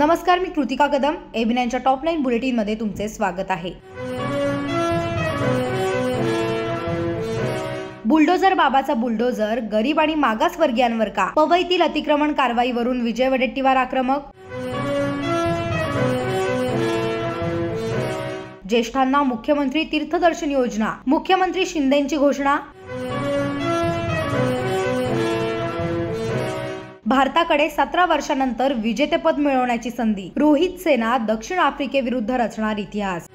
नमस्कार, मी कृतिका कदम. AB9च्या टॉप लाईन बुलेटिन मध्ये तुमचे स्वागत आहे. बुलडोझर बाबाचा बुलडोझर गरीब आणि मागासवर्गीयांवर का? पवईतील अतिक्रमण कारवाईवरून विजय वडेट्टीवार आक्रमक. ज्येष्ठांना मुख्यमंत्री तीर्थदर्शन योजना, मुख्यमंत्री शिंदेंची घोषणा. भारताकडे 17 वर्षांनंतर विजेतेपद मिळवण्याची संधी. रोहित सेना दक्षिण आफ्रिकेविरुद्ध रचणार इतिहास.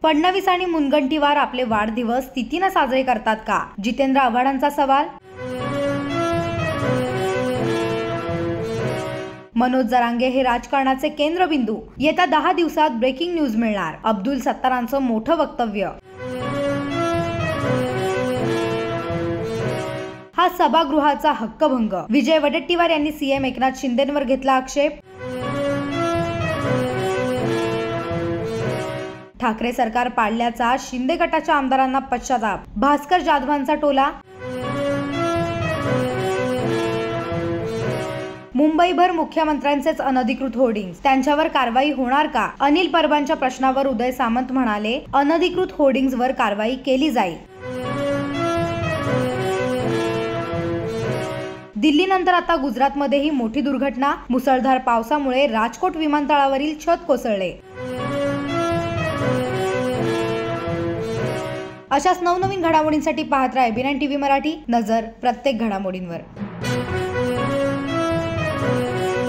फडणवीस आणि मुनगंटीवार आपले वाढदिवस तिथीने साजरे करतात का? जितेंद्र आव्हाडांचा सवाल. मनोज जरांगे हे राजकारणाचे केंद्रबिंदू. येत्या 10 दिवसात ब्रेकिंग न्यूज मिळणार. अब्दुल सत्तारांचं मोठं वक्तव्य. हा सभागृहाचा हक्कभंग. विजय वडेट्टीवार यांनी सीएम एकनाथ शिंदेंवर घेतला आक्षेप. ठाकरे सरकार पाडल्याचा शिंदे गटाच्या आमदारांना पश्चाताप. भास्कर जाधवांचा टोला. मुंबईभर मुख्यमंत्र्यांचेच अनधिकृत होर्डिंग्स, त्यांच्यावर कारवाई होणार का? अनिल परबांच्या प्रश्नावर उदय सामंत म्हणाले, अनधिकृत होर्डिंग्सवर कारवाई केली जाईल. दिल्लीनंतर आता गुजरातमध्येही मोठी दुर्घटना. मुसळधार पावसामुळे राजकोट विमानतळावरील छत कोसळले. अशाच नवनवीन घडामोडींसाठी पाहत राहा AB9 TV मराठी. नजर प्रत्येक घडामोडींवर.